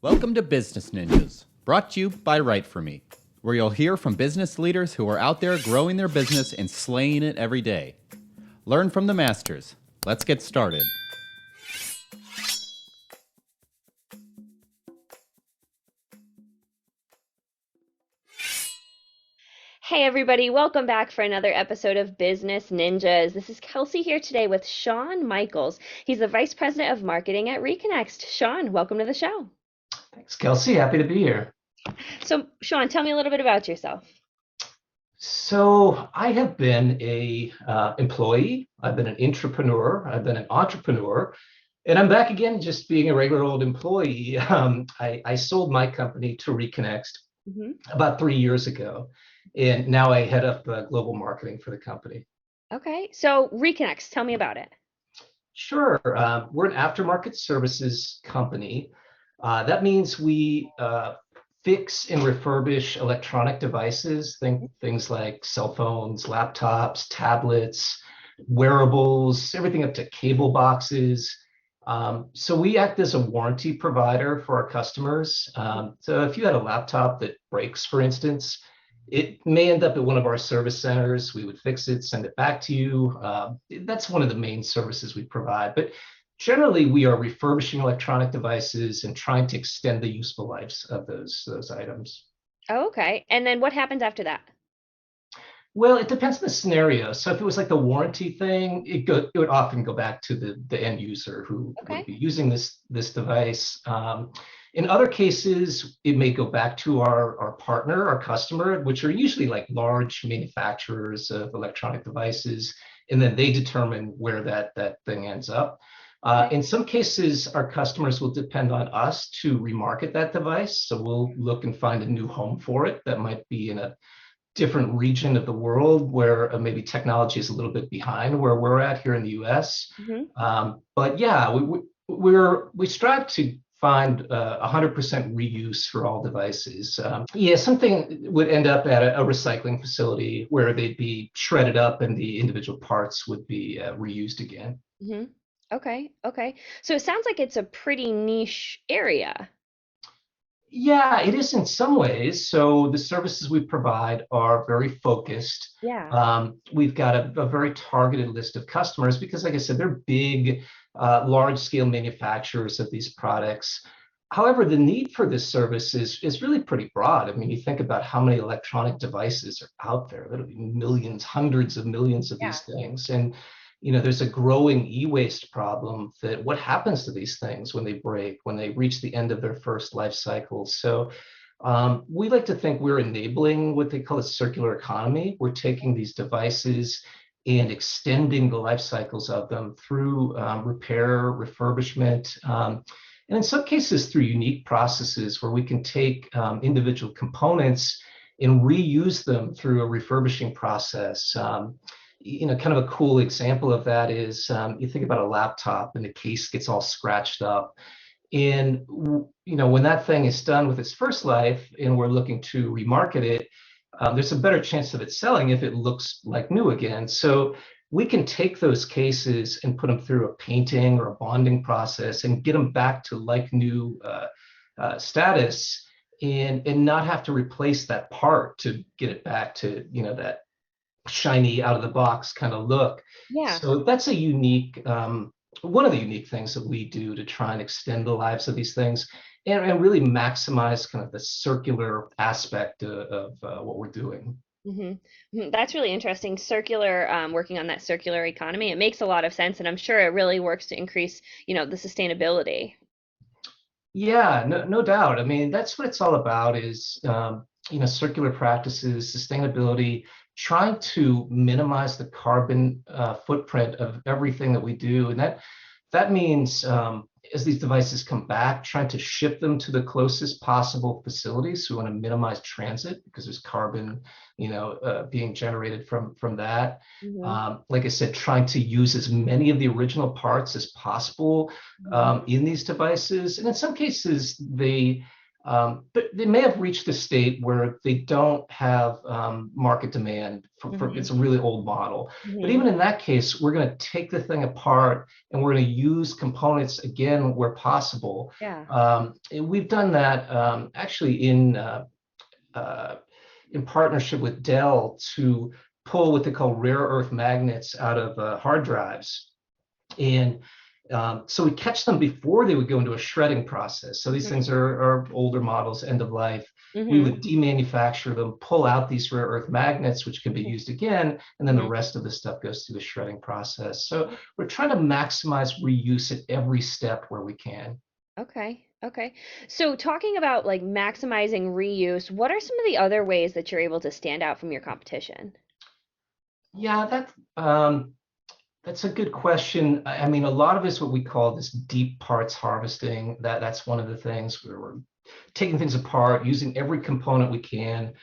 Welcome to Business Ninjas, brought to you by WriteForMe, where you'll hear from business leaders who are out there growing their business and slaying it every day. Learn from the masters. Let's get started. Hey everybody, welcome back for another episode of Business Ninjas. This is Kelsey here today with Sean Michaels. He's the Vice President of Marketing at Reconext. Sean, welcome to the show. Thanks, Kelsey. Happy to be here. So, Sean, tell me a little bit about yourself. So I have been a employee. I've been an entrepreneur. I've been an entrepreneur, and I'm back again, just being a regular old employee. I sold my company to Reconext hmm about 3 years ago, and now I head up global marketing for the company. Okay, so Reconext, tell me about it. Sure. We're an aftermarket services company. That means we fix and refurbish electronic devices, things like cell phones, laptops, tablets, wearables, everything up to cable boxes. So we act as a warranty provider for our customers. So if you had a laptop that breaks, for instance, it may end up at one of our service centers. We would fix it, send it back to you. That's one of the main services we provide. But generally, we are refurbishing electronic devices and trying to extend the useful lives of those items. Oh, okay, and then what happens after that? Well, it depends on the scenario. So if it was like the warranty thing, it would often go back to the end user who would Okay, be using this device. In other cases, it may go back to our partner, our customer, which are usually like large manufacturers of electronic devices, and then they determine where that thing ends up. okay. In some cases, our customers will depend on us to remarket that device. So we'll look and find a new home for it that might be in a different region of the world where maybe technology is a little bit behind where we're at here in the US. hmm But yeah, we strive to find 100% reuse for all devices. Yeah, something would end up at a recycling facility where they'd be shredded up and the individual parts would be reused again. hmm Okay, okay. So it sounds like it's a pretty niche area. Yeah, it is in some ways. So the services we provide are very focused. Yeah. We've got a very targeted list of customers because, like I said, they're big, large-scale manufacturers of these products. However, the need for this service is really pretty broad. I mean, you think about how many electronic devices are out there. There'll be millions, hundreds of millions of Yeah. these things. And there's a growing e-waste problem that what happens to these things when they break, when they reach the end of their first life cycle. So we like to think we're enabling what they call a circular economy. We're taking these devices and extending the life cycles of them through repair, refurbishment, and in some cases through unique processes where we can take individual components and reuse them through a refurbishing process. Kind of a cool example of that is you think about a laptop and the case gets all scratched up. And when that thing is done with its first life and we're looking to remarket it, there's a better chance of it selling if it looks like new again. So we can take those cases and put them through a painting or a bonding process and get them back to like new status and not have to replace that part to get it back to that shiny out of the box kind of look. Yeah. So that's a unique, one of the unique things that we do to try and extend the lives of these things and really maximize kind of the circular aspect of what we're doing. hmm That's really interesting. Circular, working on that circular economy. It makes a lot of sense, and I'm sure it really works to increase, the sustainability. Yeah, no doubt. I mean, that's what it's all about is, circular practices, sustainability, trying to minimize the carbon footprint of everything that we do. And that means as these devices come back, trying to ship them to the closest possible facilities. We want to minimize transit because there's carbon, being generated from that. hmm Like I said, trying to use as many of the original parts as possible in these devices. And in some cases, they But they may have reached a state where they don't have market demand for Hmm. it's a really old model. But Hmm. even in that case, we're going to take the thing apart and we're going to use components again where possible. Yeah. And we've done that actually uh, in partnership with Dell to pull what they call rare earth magnets out of hard drives. And so we catch them before they would go into a shredding process. So these Hmm. things are older models, end of life. We Hmm. would demanufacture them, pull out these rare earth magnets, which can be used again, and then the Hmm. rest of the stuff goes through the shredding process. So we're trying to maximize reuse at every step where we can. Okay. Okay. So talking about like maximizing reuse, what are some of the other ways that you're able to stand out from your competition? Yeah, that's a good question. I mean, a lot of it's what we call this deep parts harvesting. That's one of the things where we're taking things apart, using every component we can.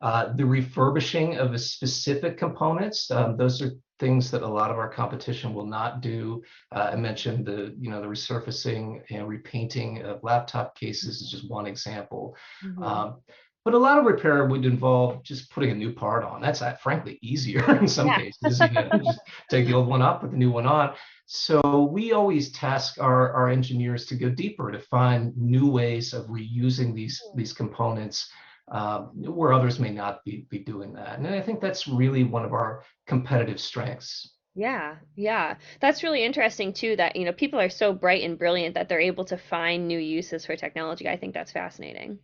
The refurbishing of a specific components, those are things that a lot of our competition will not do. I mentioned the resurfacing and repainting of laptop cases is just one example. Hmm. Um, but a lot of repair would involve just putting a new part on. That's frankly easier in some Yeah. cases. Just take the old one off, put the new one on. So we always task our engineers to go deeper to find new ways of reusing these components where others may not be doing that. And I think that's really one of our competitive strengths. Yeah, yeah. That's really interesting too that, people are so bright and brilliant that they're able to find new uses for technology. I think that's fascinating.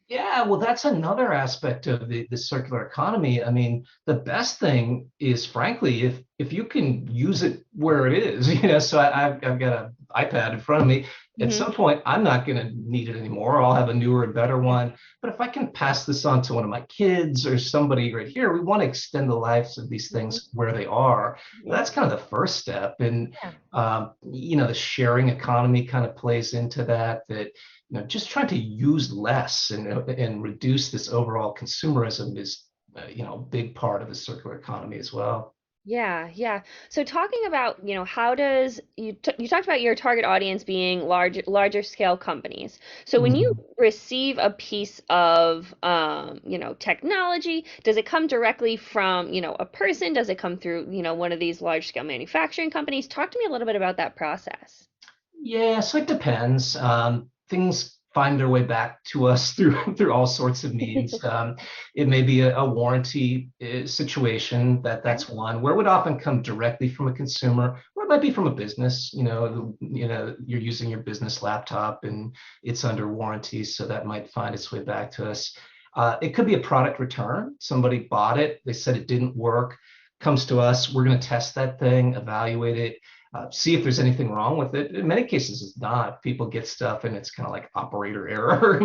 Yeah, well, that's another aspect of the circular economy. I mean, the best thing is, frankly, if you can use it where it is, So I've got an iPad in front of me. At Hmm. some point, I'm not going to need it anymore. I'll have a newer and better one. But if I can pass this on to one of my kids or somebody right here, we want to extend the lives of these Hmm. things where they are. Hmm. That's kind of the first step. And Yeah. the sharing economy kind of plays into that. Just trying to use less and reduce this overall consumerism is, a big part of the circular economy as well. Yeah, yeah. So talking about, how does you talked about your target audience being larger scale companies. So when you Mhm. receive a piece of technology, does it come directly from, a person? Does it come through, one of these large scale manufacturing companies? Talk to me a little bit about that process. Yeah, so it depends. Things find their way back to us through all sorts of means. It may be a warranty situation Okay. that's one where it would often come directly from a consumer, or it might be from a business. You're using your business laptop and it's under warranty, so that might find its way back to us. It could be a product return. Somebody bought it, they said it didn't work, comes to us. We're going to test that thing, evaluate it, see if there's anything wrong with it. In many cases, it's not. People get stuff and it's kind of like operator error.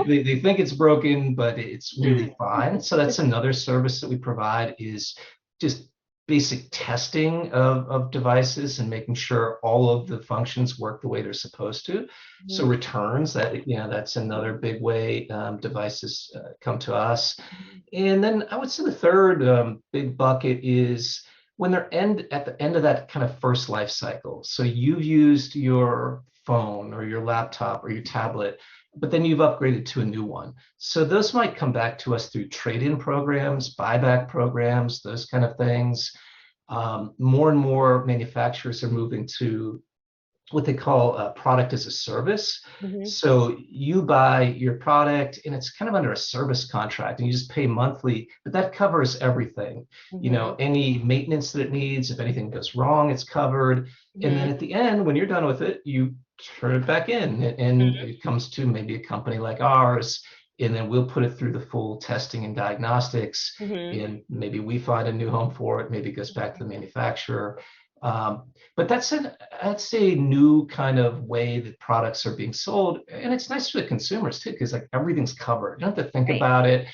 They think it's broken, but it's really fine. So that's another service that we provide is just basic testing of devices and making sure all of the functions work the way they're supposed to. So Mhm. returns, that's another big way devices come to us. And then I would say the third big bucket is when they're at the end of that kind of first life cycle. So you've used your phone or your laptop or your tablet, but then you've upgraded to a new one. So those might come back to us through trade-in programs, buyback programs, those kind of things. More and more manufacturers are moving to what they call a product as a service. Mhm. So you buy your product and it's kind of under a service contract and you just pay monthly, but that covers everything. Mhm. Any maintenance that it needs, if anything goes wrong, it's covered. And then Mhm. at the end, when you're done with it, you turn it back in and Mhm. it comes to maybe a company like ours. And then we'll put it through the full testing and diagnostics. Mhm. And maybe we find a new home for it. Maybe it goes back to the manufacturer. But that's a new kind of way that products are being sold, and it's nice for the consumers too, because like everything's covered. You don't have to think Right. about it.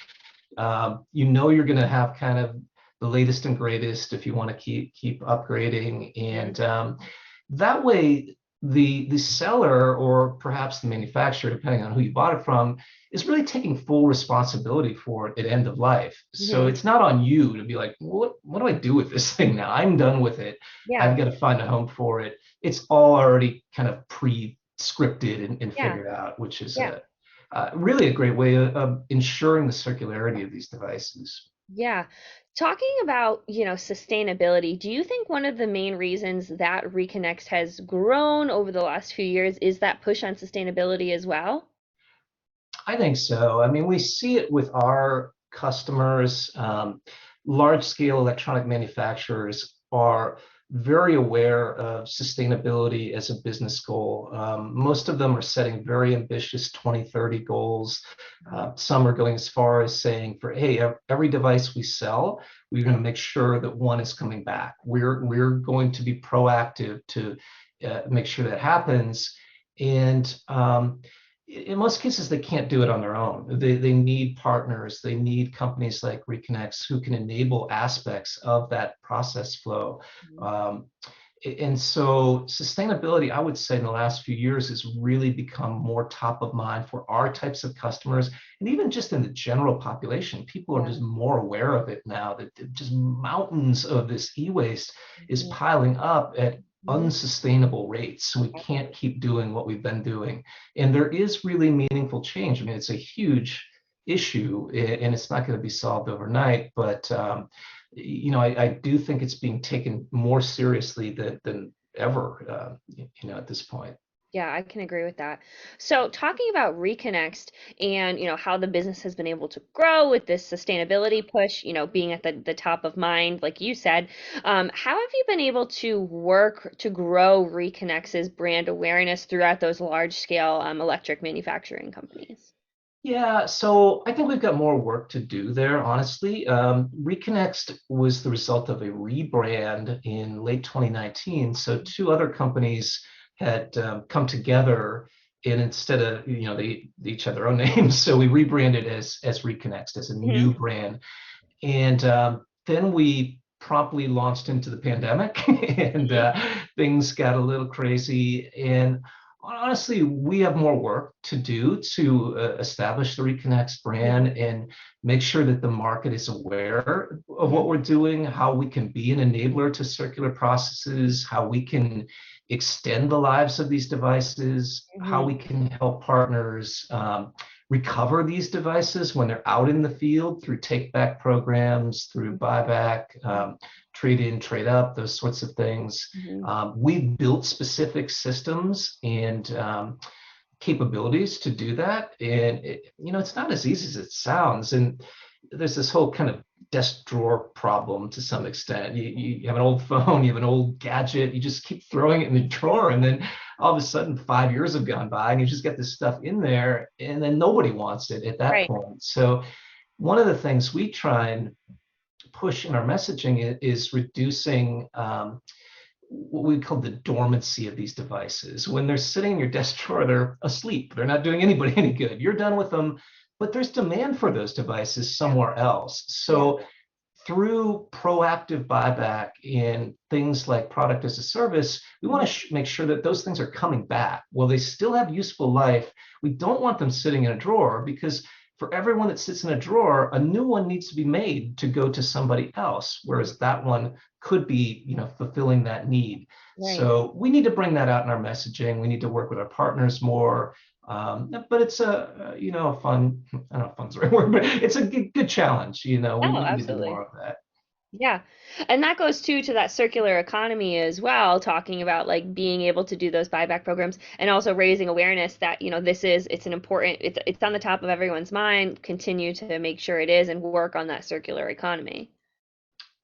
You're going to have kind of the latest and greatest if you want to keep upgrading, Mhm. and that way the seller or perhaps the manufacturer, depending on who you bought it from, is really taking full responsibility for it at end of life. So Mhm. it's not on you to be like, what do I do with this thing now? I'm done with it. Yeah. I've got to find a home for it. It's all already kind of pre scripted and Yeah. figured out, which is Yeah. really a great way of ensuring the circularity of these devices. Yeah. Talking about, sustainability, do you think one of the main reasons that Reconext has grown over the last few years is that push on sustainability as well? I think so. I mean, we see it with our customers. Large scale electronic manufacturers are very aware of sustainability as a business goal. Most of them are setting very ambitious 2030 goals. Some are going as far as saying, for hey, every device we sell, we're going to make sure that one is coming back. We're going to be proactive to make sure that happens. And in most cases, they can't do it on their own. They need partners. They need companies like Reconext who can enable aspects of that process flow. Mhm. Um, and so sustainability, I would say in the last few years has really become more top of mind for our types of customers. And even just in the general population, people are Yeah. just more aware of it now that just mountains of this e-waste is Mhm. piling up at Mhm. unsustainable rates. So we can't keep doing what we've been doing. And there is really meaningful change. I mean, it's a huge issue and it's not going to be solved overnight, but I do think it's being taken more seriously than ever, at this point. Yeah, I can agree with that. So, talking about Reconext and, how the business has been able to grow with this sustainability push, being at the top of mind, like you said, how have you been able to work to grow Reconex's brand awareness throughout those large scale electric manufacturing companies? Yeah, so I think we've got more work to do there, honestly. Reconext was the result of a rebrand in late 2019. So two other companies had come together, and instead of, they each had their own names. So we rebranded as Reconext as a Hmm. new brand. And then we promptly launched into the pandemic and Hmm. things got a little crazy. And honestly, we have more work to do to establish the Reconext brand and make sure that the market is aware of what Hmm. we're doing, how we can be an enabler to circular processes, how we can extend the lives of these devices, how we Hmm. can help partners recover these devices when they're out in the field through take back programs, through buyback, trade in, trade up, those sorts of things. Hmm. We built specific systems and capabilities to do that. And it's not as easy as it sounds. And there's this whole kind of desk drawer problem to some extent. You have an old phone, you have an old gadget, you just keep throwing it in the drawer, and then all of a sudden 5 years have gone by, and you just get this stuff in there, and then nobody wants it at that Right. point. So one of the things we try and push in our messaging is reducing what we call the dormancy of these devices. When they're sitting in your desk drawer, they're asleep. They're not doing anybody any good. You're done with them, but there's demand for those devices Yeah. somewhere else. Yeah. So through proactive buyback in things like product as a service, we want to make sure that those things are coming back. Well, they still have useful life. We don't want them sitting in a drawer because for everyone that sits in a drawer, a new one needs to be made to go to somebody else, whereas that one could be, fulfilling that need. Right. So we need to bring that out in our messaging. We need to work with our partners more. But it's a fun, I don't know if fun's the right word, but it's a good challenge. Oh, We need to do absolutely. more of that. Yeah. And that goes too to that circular economy as well, talking about like being able to do those buyback programs and also raising awareness that, it's an important, it's on the top of everyone's mind, continue to make sure it is and work on that circular economy.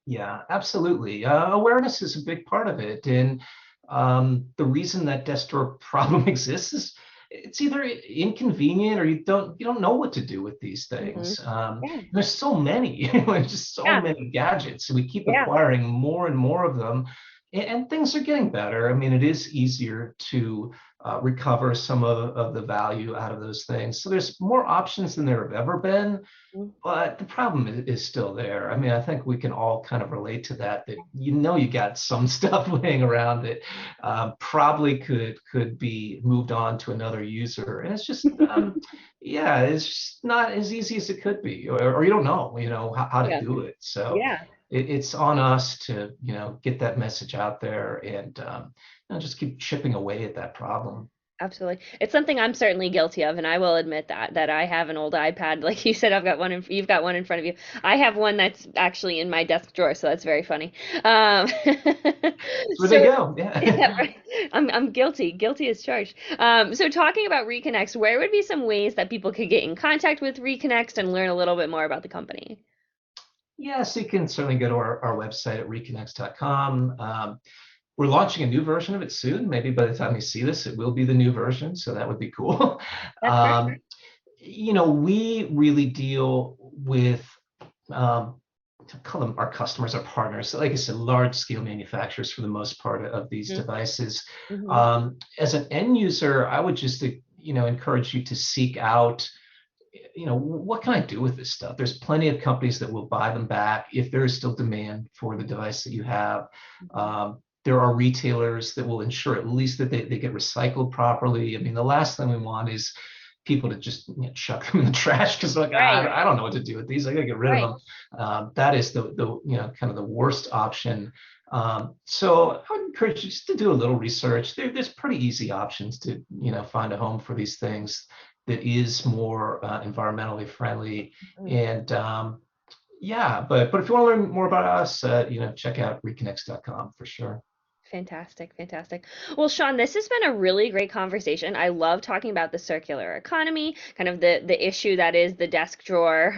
Yeah, absolutely. Awareness is a big part of it. And the reason that desk drawer problem exists is it's either inconvenient or you don't know what to do with these Hmm. things. Yeah. There's so many, there's just so Yeah. many gadgets, and we keep Yeah. acquiring more and more of them. And things are getting better. I mean, it is easier to recover some of the value out of those things. So there's more options than there have ever been, Mhm. but the problem is still there. I mean, I think we can all kind of relate to that you got some stuff laying around that probably could be moved on to another user. And it's just, yeah, it's just not as easy as it could be, or you don't know, how to Yeah. do it. So Yeah. it's on us to, get that message out there and just keep chipping away at that problem. Absolutely. It's something I'm certainly guilty of, and I will admit that I have an old iPad. Like you said, I've got one you've got one in front of you. I have one that's actually in my desk drawer, so that's very funny. Um, That's where they so go. yeah, Yeah. right. I'm guilty. Guilty as charged. So talking about Reconext, where would be some ways that people could get in contact with Reconext and learn a little bit more about the company? Yes, you can certainly go to our website at reconext.com. We're launching a new version of it soon. Maybe by the time you see this, it will be the new version. So that would be cool. That's perfect. We really deal with, um, call them our customers, our partners. So like I said, large scale manufacturers for the most part of these devices. Mm-hmm. As an end user, I would just, encourage you to seek out, what can I do with this stuff? There's plenty of companies that will buy them back if there is still demand for the device that you have. Mm-hmm. There are retailers that will ensure at least that they get recycled properly. I mean, the last thing we want is people to just chuck them in the trash because like Right. I don't know what to do with these. I got to get rid of Right. them. That is the kind of the worst option. So I would encourage you just to do a little research. There's pretty easy options to find a home for these things that is more environmentally friendly. Mm. And yeah, but if you want to learn more about us, check out reconext.com for sure. Fantastic, fantastic. Well, Sean, this has been a really great conversation. I love talking about the circular economy, kind of the issue that is the desk drawer,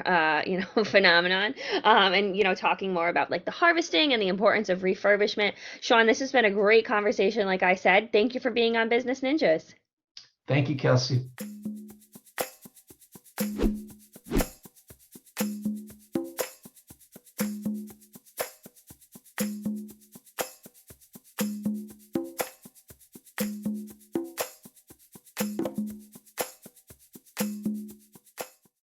phenomenon, and talking more about like the harvesting and the importance of refurbishment. Sean, this has been a great conversation. Like I said, thank you for being on Business Ninjas. Thank you, Kelsey.